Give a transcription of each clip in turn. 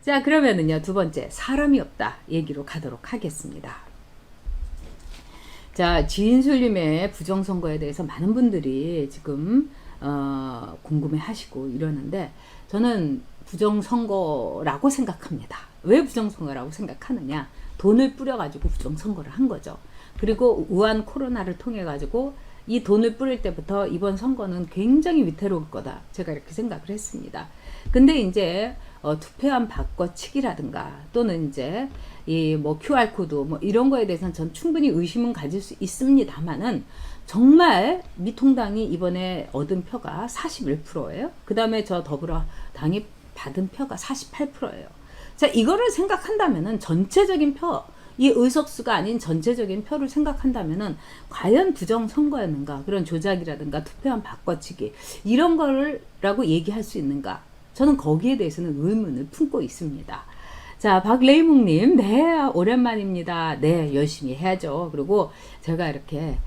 자, 그러면은요, 두 번째, 사람이 없다 얘기로 가도록 하겠습니다. 자, 지인술님의 부정선거에 대해서 많은 분들이 지금 궁금해 하시고 이러는데, 저는 부정선거라고 생각합니다. 왜 부정선거라고 생각하느냐? 돈을 뿌려가지고 부정선거를 한 거죠. 그리고 우한 코로나를 통해 가지고 이 돈을 뿌릴 때부터 이번 선거는 굉장히 위태로울 거다, 제가 이렇게 생각을 했습니다. 근데 이제 투표함 바꿔치기라든가 또는 이제 이 뭐 QR코드 뭐 이런 거에 대해서는 전 충분히 의심은 가질 수 있습니다만은, 정말 미통당이 이번에 얻은 표가 41%예요. 그 다음에 저 더불어당이 받은 표가 48%예요. 자, 이거를 생각한다면은 전체적인 표, 이 의석수가 아닌 전체적인 표를 생각한다면은 과연 부정선거였는가, 그런 조작이라든가 투표함 바꿔치기 이런 거라고 얘기할 수 있는가, 저는 거기에 대해서는 의문을 품고 있습니다. 자, 박레이묵님, 네, 오랜만입니다. 네, 열심히 해야죠. 그리고 제가 이렇게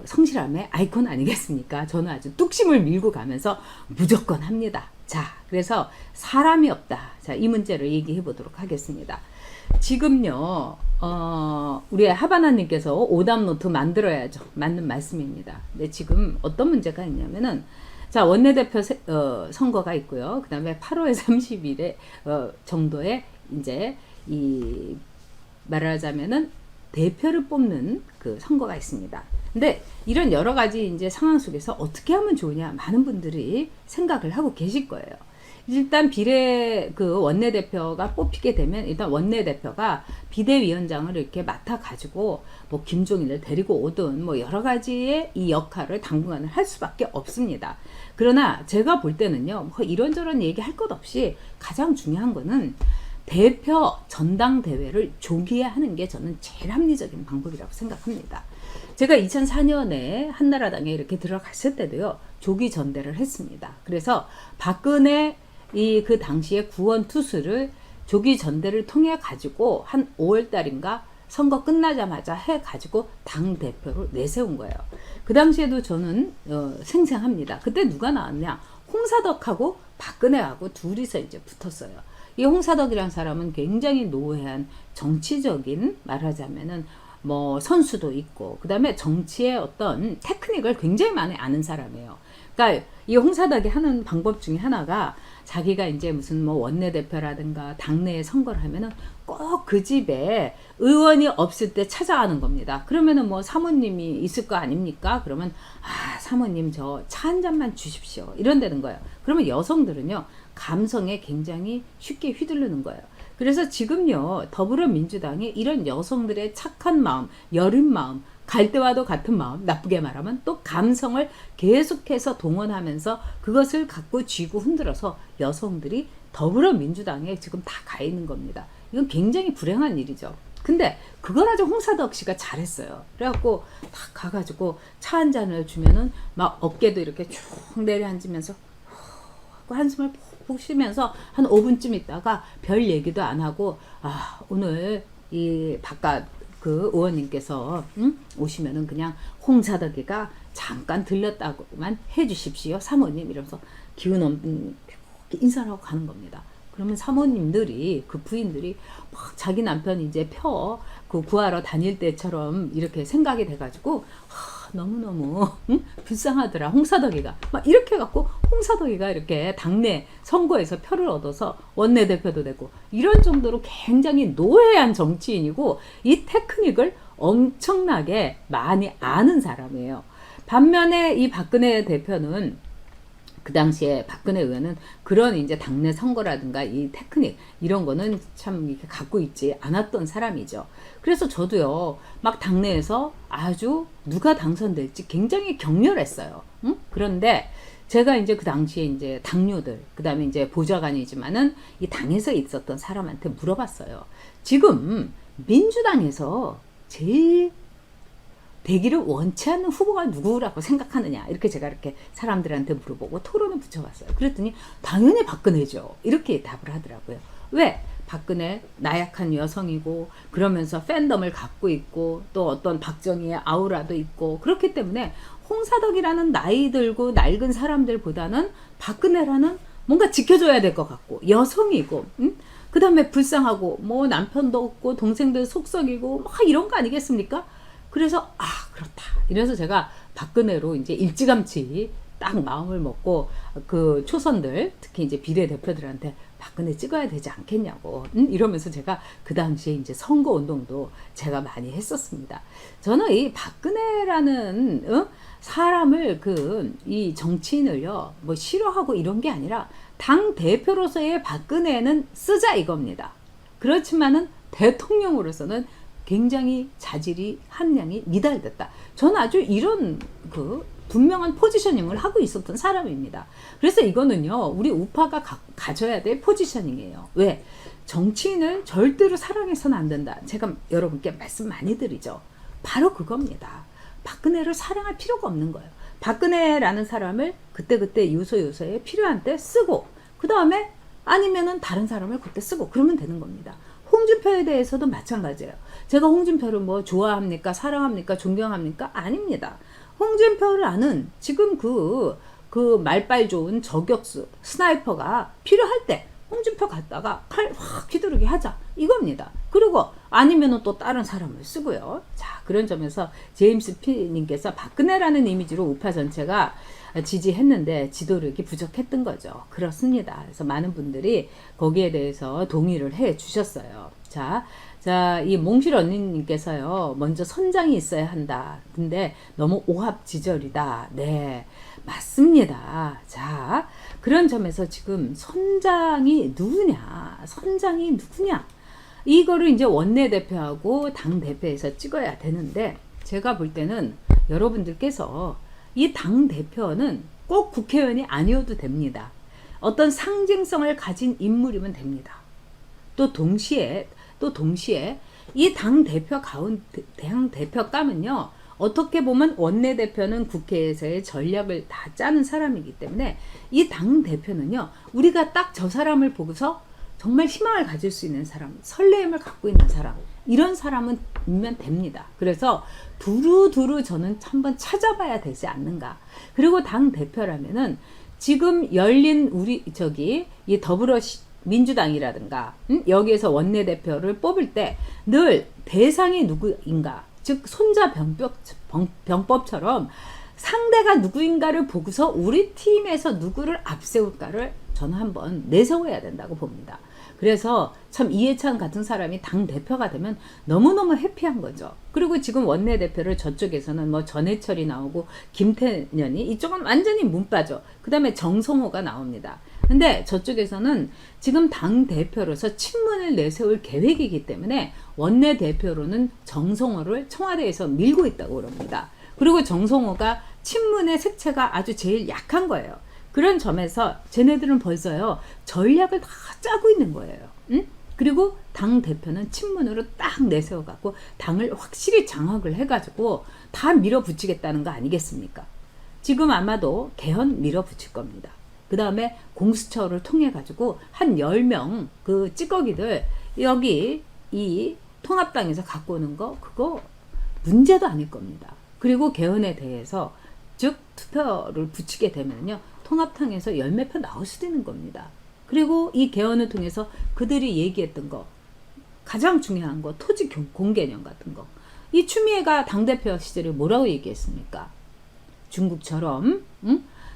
성실함의 아이콘 아니겠습니까? 저는 아주 뚝심을 밀고 가면서 무조건 합니다. 자, 그래서 사람이 없다. 자, 이 문제를 얘기해 보도록 하겠습니다. 지금요, 우리 하바나님께서 오답노트 만들어야죠. 맞는 말씀입니다. 근데 지금 어떤 문제가 있냐면은, 자, 원내대표 선거가 있고요. 그 다음에 8월 30일에 정도에 이제 이 말하자면은 대표를 뽑는 그 선거가 있습니다. 근데 이런 여러 가지 이제 상황 속에서 어떻게 하면 좋으냐, 많은 분들이 생각을 하고 계실 거예요. 일단 그 원내대표가 뽑히게 되면 일단 원내대표가 비대위원장을 이렇게 맡아가지고 뭐 김종인을 데리고 오든 뭐 여러 가지의 이 역할을 당분간은 할 수밖에 없습니다. 그러나 제가 볼 때는요, 뭐 이런저런 얘기할 것 없이 가장 중요한 거는 대표 전당대회를 조기에 하는 게 저는 제일 합리적인 방법이라고 생각합니다. 제가 2004년에 한나라당에 이렇게 들어갔을 때도요, 조기 전대를 했습니다. 그래서 박근혜 그 당시에 구원 투수를 조기 전대를 통해 가지고 한 5월 달인가 선거 끝나자마자 해 가지고 당 대표를 내세운 거예요. 그 당시에도 저는 생생합니다. 그때 누가 나왔냐? 홍사덕하고 박근혜하고 둘이서 이제 붙었어요. 이 홍사덕이라는 사람은 굉장히 노회한 정치적인, 말하자면은 뭐 선수도 있고, 그 다음에 정치의 어떤 테크닉을 굉장히 많이 아는 사람이에요. 그러니까 이 홍사덕이 하는 방법 중에 하나가, 자기가 이제 무슨 뭐 원내대표라든가 당내에 선거를 하면은 꼭 그 집에 의원이 없을 때 찾아가는 겁니다. 그러면은 뭐 사모님이 있을 거 아닙니까? 그러면 사모님 저 차 한 잔만 주십시오, 이런다는 거예요. 그러면 여성들은요, 감성에 굉장히 쉽게 휘둘르는 거예요. 그래서 지금요, 더불어민주당이 이런 여성들의 착한 마음, 여린 마음, 갈대와도 같은 마음, 나쁘게 말하면 또 감성을 계속해서 동원하면서 그것을 갖고 쥐고 흔들어서 여성들이 더불어민주당에 지금 다 가 있는 겁니다. 이건 굉장히 불행한 일이죠. 근데 그걸 아주 홍사덕 씨가 잘했어요. 그래갖고 딱 가가지고 차 한 잔을 주면은 막 어깨도 이렇게 쭉 내려앉으면서 한숨을 푹 쉬면서 한 5분쯤 있다가 별 얘기도 안 하고, 오늘 이 바깥 그 의원님께서 오시면은 그냥 홍사덕이가 잠깐 들렸다고만 해주십시오, 사모님, 이러면서 기운 없는 인사를 하고 가는 겁니다. 그러면 사모님들이, 그 부인들이 막 자기 남편 이제 그 구하러 다닐 때처럼 이렇게 생각이 돼가지고 너무너무 불쌍하더라, 홍사덕이가. 막 이렇게 해갖고 홍사덕이가 이렇게 당내 선거에서 표를 얻어서 원내대표도 되고, 이런 정도로 굉장히 노회한 정치인이고 이 테크닉을 엄청나게 많이 아는 사람이에요. 반면에 이 박근혜 대표는, 그 당시에 박근혜 의원은 그런 이제 당내 선거라든가 이 테크닉 이런 거는 참 이렇게 갖고 있지 않았던 사람이죠. 그래서 저도요, 막 당내에서 아주 누가 당선될지 굉장히 격렬했어요. 그런데 제가 이제 그 당시에 이제 당뇨들, 그 다음에 이제 보좌관이지만은 이 당에서 있었던 사람한테 물어봤어요. 지금 민주당에서 제일 되기를 원치 않는 후보가 누구라고 생각하느냐, 이렇게 제가 이렇게 사람들한테 물어보고 토론을 붙여봤어요. 그랬더니 당연히 박근혜죠, 이렇게 답을 하더라고요. 왜? 박근혜 나약한 여성이고, 그러면서 팬덤을 갖고 있고, 또 어떤 박정희의 아우라도 있고, 그렇기 때문에 홍사덕이라는 나이 들고 낡은 사람들보다는 박근혜라는 뭔가 지켜줘야 될 것 같고, 여성이고, 그 다음에 불쌍하고 뭐 남편도 없고 동생들 속썩이고 막 이런 거 아니겠습니까? 그래서 그렇다. 이래서 제가 박근혜로 이제 일찌감치 딱 마음을 먹고 그 초선들 특히 이제 비례대표들한테 박근혜 찍어야 되지 않겠냐고 이러면서 제가 그 당시에 이제 선거 운동도 제가 많이 했었습니다. 저는 이 박근혜라는 사람을 이 정치인을요 뭐 싫어하고 이런 게 아니라 당 대표로서의 박근혜는 쓰자 이겁니다. 그렇지만은 대통령으로서는 굉장히 자질이 함량이 미달됐다. 저는 아주 이런 분명한 포지셔닝을 하고 있었던 사람입니다. 그래서 이거는요 우리 우파가 가져야 될 포지셔닝이에요. 왜? 정치인을 절대로 사랑해서는 안 된다. 제가 여러분께 말씀 많이 드리죠. 바로 그겁니다. 박근혜를 사랑할 필요가 없는 거예요. 박근혜라는 사람을 그때그때 요소요소에 필요한 때 쓰고 그 다음에 아니면은 다른 사람을 그때 쓰고 그러면 되는 겁니다. 홍준표에 대해서도 마찬가지예요. 제가 홍준표를 뭐 좋아합니까? 사랑합니까? 존경합니까? 아닙니다. 홍준표를 아는 지금 그 말빨 좋은 저격수 스나이퍼가 필요할 때 홍준표 갖다가 칼 확 휘두르게 하자 이겁니다. 그리고 아니면은 또 다른 사람을 쓰고요. 자, 그런 점에서 제임스 P님께서 박근혜라는 이미지로 우파 전체가 지지했는데 지도력이 부족했던 거죠. 그렇습니다. 그래서 많은 분들이 거기에 대해서 동의를 해 주셨어요. 자, 이 몽실 언니님께서요, 먼저 선장이 있어야 한다. 근데 너무 오합지졸이다. 네, 맞습니다. 자, 그런 점에서 지금 선장이 누구냐? 이거를 이제 원내대표하고 당대표에서 찍어야 되는데, 제가 볼 때는 여러분들께서 이 당대표는 꼭 국회의원이 아니어도 됩니다. 어떤 상징성을 가진 인물이면 됩니다. 또 동시에 이 당대표감은요, 어떻게 보면 원내대표는 국회에서의 전략을 다 짜는 사람이기 때문에 이 당대표는요, 우리가 딱 저 사람을 보고서 정말 희망을 가질 수 있는 사람, 설레임을 갖고 있는 사람, 이런 사람은면 됩니다. 그래서 두루두루 저는 한번 찾아봐야 되지 않는가. 그리고 당대표라면은 지금 열린 이 더불어민주당이라든가 여기에서 원내대표를 뽑을 때 늘 대상이 누구인가, 즉 손자병법처럼 상대가 누구인가를 보고서 우리 팀에서 누구를 앞세울까를 저는 한번 내세워야 된다고 봅니다. 그래서 참 이해찬 같은 사람이 당대표가 되면 너무너무 해피한 거죠. 그리고 지금 원내대표를 저쪽에서는 뭐 전해철이 나오고 김태년이, 이쪽은 완전히 문 빠져. 그 다음에 정성호가 나옵니다. 근데 저쪽에서는 지금 당대표로서 친문을 내세울 계획이기 때문에 원내대표로는 정성호를 청와대에서 밀고 있다고 그럽니다. 그리고 정성호가 친문의 색채가 아주 제일 약한 거예요. 그런 점에서 쟤네들은 벌써요 전략을 다 짜고 있는 거예요. 응? 그리고 당대표는 친문으로 딱 내세워갖고 당을 확실히 장악을 해가지고 다 밀어붙이겠다는 거 아니겠습니까? 지금 아마도 개헌 밀어붙일 겁니다. 그 다음에 공수처를 통해가지고 한 10명 그 찌꺼기들 여기 이 통합당에서 갖고 오는 거 그거 문제도 아닐 겁니다. 그리고 개헌에 대해서 즉 투표를 붙이게 되면요 통합당에서 10몇 표 나올 수도 있는 겁니다. 그리고 이 개헌을 통해서 그들이 얘기했던 거 가장 중요한 거 토지 공개념 같은 거, 이 추미애가 당대표 시절에 뭐라고 얘기했습니까? 중국처럼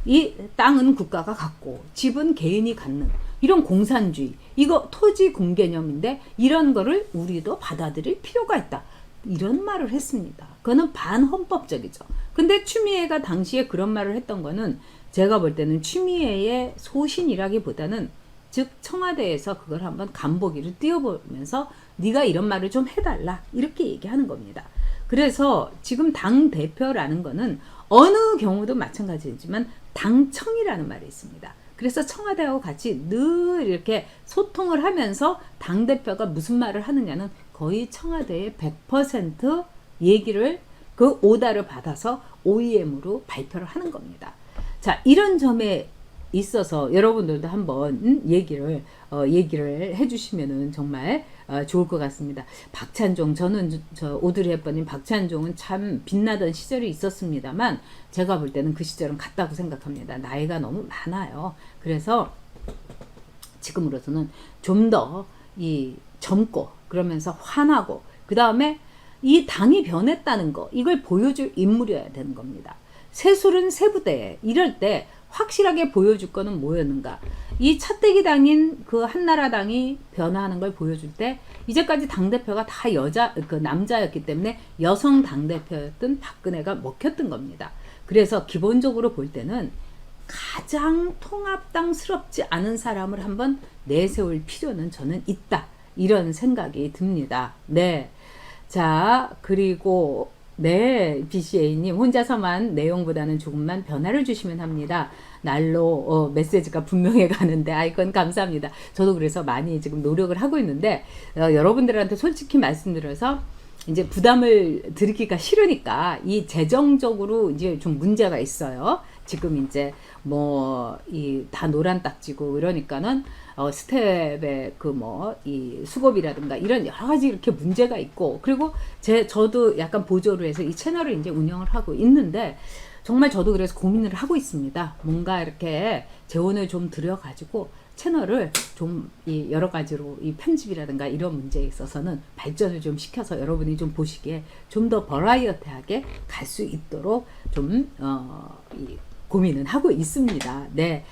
이 땅은 국가가 갖고 집은 개인이 갖는 이런 공산주의, 이거 토지 공개념인데 이런 거를 우리도 받아들일 필요가 있다. 이런 말을 했습니다. 그거는 반헌법적이죠. 근데 추미애가 당시에 그런 말을 했던 거는 제가 볼 때는 추미애의 소신이라기보다는 즉 청와대에서 그걸 한번 간보기를 띄워보면서 네가 이런 말을 좀 해달라 이렇게 얘기하는 겁니다. 그래서 지금 당대표라는 거는 어느 경우도 마찬가지지만 당청이라는 말이 있습니다. 그래서 청와대하고 같이 늘 이렇게 소통을 하면서 당대표가 무슨 말을 하느냐는 거의 청와대의 100% 얘기를 그 오다를 받아서 OEM으로 발표를 하는 겁니다. 자, 이런 점에 있어서 여러분들도 한번 얘기를 해주시면은 정말 좋을 것 같습니다. 박찬종, 저는 오드리 헵번님 박찬종은 참 빛나던 시절이 있었습니다만 제가 볼 때는 그 시절은 갔다고 생각합니다. 나이가 너무 많아요. 그래서 지금으로서는 좀 더 이 젊고 그러면서 환하고 그 다음에 이 당이 변했다는 거 이걸 보여줄 인물이어야 되는 겁니다. 새술은 새부대에 이럴 때 확실하게 보여줄 거는 뭐였는가? 이 차떼기 당인 그 한나라당이 변화하는 걸 보여줄 때 이제까지 당대표가 다 남자였기 때문에 여성 당대표였던 박근혜가 먹혔던 겁니다. 그래서 기본적으로 볼 때는 가장 통합당스럽지 않은 사람을 한번 내세울 필요는 저는 있다. 이런 생각이 듭니다. 네. 자, 그리고 네, BCA님 혼자서만 내용보다는 조금만 변화를 주시면 합니다. 날로 메시지가 분명해 가는데 아이건 감사합니다. 저도 그래서 많이 지금 노력을 하고 있는데 여러분들한테 솔직히 말씀드려서 이제 부담을 드리기가 싫으니까 이 재정적으로 이제 좀 문제가 있어요. 지금 이제 다 노란 딱지고 이러니까는 스텝의 이 수급이라든가 이런 여러 가지 이렇게 문제가 있고 그리고 저도 약간 보조를 해서 이 채널을 이제 운영을 하고 있는데 정말 저도 그래서 고민을 하고 있습니다. 뭔가 이렇게 재원을 좀 들여가지고 채널을 좀 여러 가지로 이 편집이라든가 이런 문제에 있어서는 발전을 좀 시켜서 여러분이 좀 보시기에 좀 더 버라이어티하게 갈 수 있도록 좀 고민은 하고 있습니다. 네.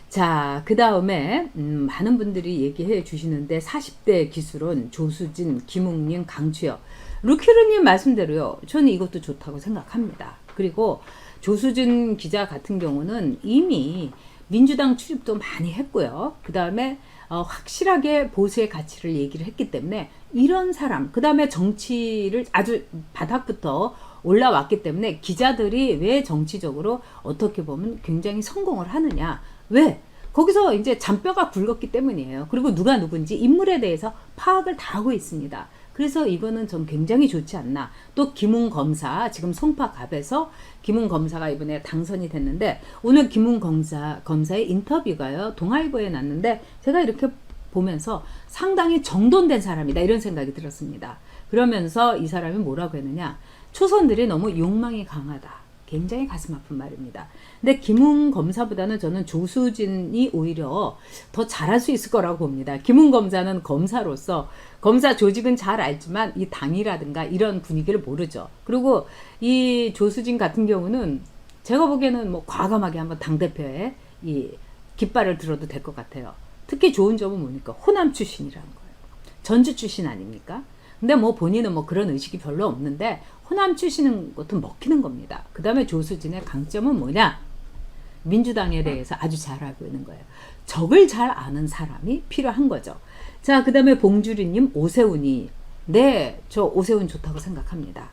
자, 그 다음에 많은 분들이 얘기해 주시는데 40대 기술은 조수진, 김웅님, 강추혁 루키르님 말씀대로요. 저는 이것도 좋다고 생각합니다. 그리고 조수진 기자 같은 경우는 이미 민주당 출입도 많이 했고요. 그 다음에 확실하게 보수의 가치를 얘기를 했기 때문에 이런 사람, 그 다음에 정치를 아주 바닥부터 올라왔기 때문에 기자들이 왜 정치적으로 어떻게 보면 굉장히 성공을 하느냐. 왜? 거기서 이제 잔뼈가 굵었기 때문이에요. 그리고 누가 누군지 인물에 대해서 파악을 다 하고 있습니다. 그래서 이거는 전 굉장히 좋지 않나. 또 김웅 검사, 지금 송파갑에서 김웅 검사가 이번에 당선이 됐는데 오늘 김웅 검사의 인터뷰가요. 동아일보에 났는데 제가 이렇게 보면서 상당히 정돈된 사람이다 이런 생각이 들었습니다. 그러면서 이 사람이 뭐라고 했느냐. 초선들이 너무 욕망이 강하다. 굉장히 가슴 아픈 말입니다. 근데 김웅 검사보다는 저는 조수진이 오히려 더 잘할 수 있을 거라고 봅니다. 김웅 검사는 검사로서 검사 조직은 잘 알지만 이 당이라든가 이런 분위기를 모르죠. 그리고 이 조수진 같은 경우는 제가 보기에는 과감하게 한번 당대표에 이 깃발을 들어도 될 것 같아요. 특히 좋은 점은 뭡니까? 호남 출신이라는 거예요. 전주 출신 아닙니까? 근데 본인은 그런 의식이 별로 없는데 호남 출신인 것도 먹히는 겁니다. 그 다음에 조수진의 강점은 뭐냐? 민주당에 대해서 아주 잘 알고 있는 거예요. 적을 잘 아는 사람이 필요한 거죠. 자, 그 다음에 봉주리님, 오세훈이. 네, 저 오세훈 좋다고 생각합니다.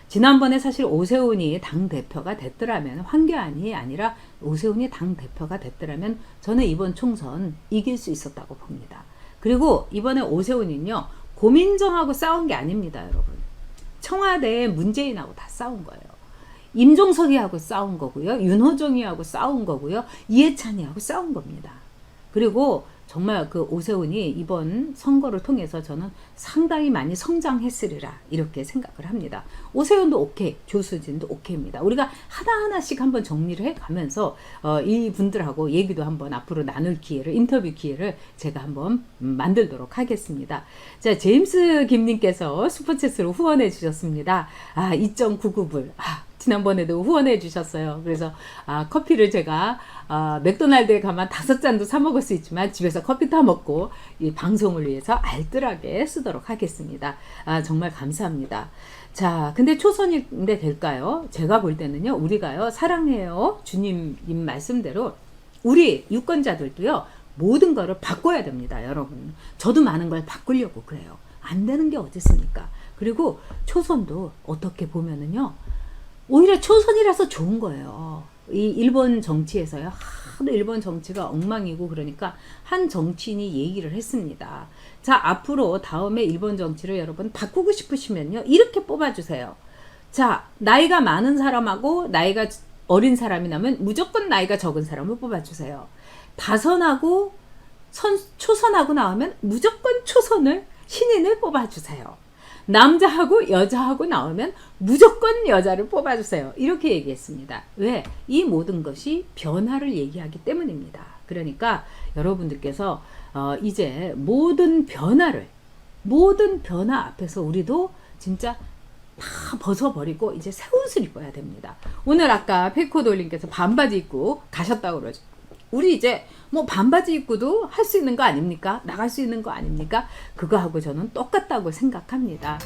지난번에 사실 오세훈이 당대표가 됐더라면, 황교안이 아니라 오세훈이 당대표가 됐더라면 저는 이번 총선 이길 수 있었다고 봅니다. 그리고 이번에 오세훈은요, 고민정하고 싸운 게 아닙니다, 여러분. 청와대에 문재인하고 다 싸운 거예요. 임종석이하고 싸운 거고요. 윤호정이하고 싸운 거고요. 이해찬이하고 싸운 겁니다. 그리고 정말 그 오세훈이 이번 선거를 통해서 저는 상당히 많이 성장했으리라 이렇게 생각을 합니다. 오세훈도 오케이, 조수진도 오케이입니다. 우리가 하나하나씩 한번 정리를 해가면서 이 분들하고 얘기도 한번 앞으로 나눌 기회를, 인터뷰 기회를 제가 한번 만들도록 하겠습니다. 자, 제임스 김님께서 슈퍼챗으로 후원해 주셨습니다. 2.99불. 지난번에도 후원해 주셨어요. 그래서 커피를 제가 맥도날드에 가면 5잔도 사 먹을 수 있지만 집에서 커피 타 먹고 이 방송을 위해서 알뜰하게 쓰도록 하겠습니다. 정말 감사합니다. 자, 근데 초선인데 될까요? 제가 볼 때는요, 우리가요, 사랑해요. 주님님 말씀대로 우리 유권자들도요, 모든 거를 바꿔야 됩니다, 여러분. 저도 많은 걸 바꾸려고 그래요. 안 되는 게 어디 있습니까? 그리고 초선도 어떻게 보면은요, 오히려 초선이라서 좋은 거예요. 이 일본 정치에서요. 하도 일본 정치가 엉망이고 그러니까 한 정치인이 얘기를 했습니다. 자, 앞으로 다음에 일본 정치를 여러분 바꾸고 싶으시면요. 이렇게 뽑아주세요. 자, 나이가 많은 사람하고 나이가 어린 사람이 나면 무조건 나이가 적은 사람을 뽑아주세요. 다선하고 초선하고 나오면 무조건 초선을, 신인을 뽑아주세요. 남자하고 여자하고 나오면 무조건 여자를 뽑아주세요. 이렇게 얘기했습니다. 왜? 이 모든 것이 변화를 얘기하기 때문입니다. 그러니까 여러분들께서 이제 모든 변화 앞에서 우리도 진짜 다 벗어버리고 이제 새 옷을 입어야 됩니다. 오늘 아까 페이커돌님께서 반바지 입고 가셨다고 그러죠. 우리 이제 뭐 반바지 입고도 할 수 있는 거 아닙니까? 나갈 수 있는 거 아닙니까? 그거하고 저는 똑같다고 생각합니다.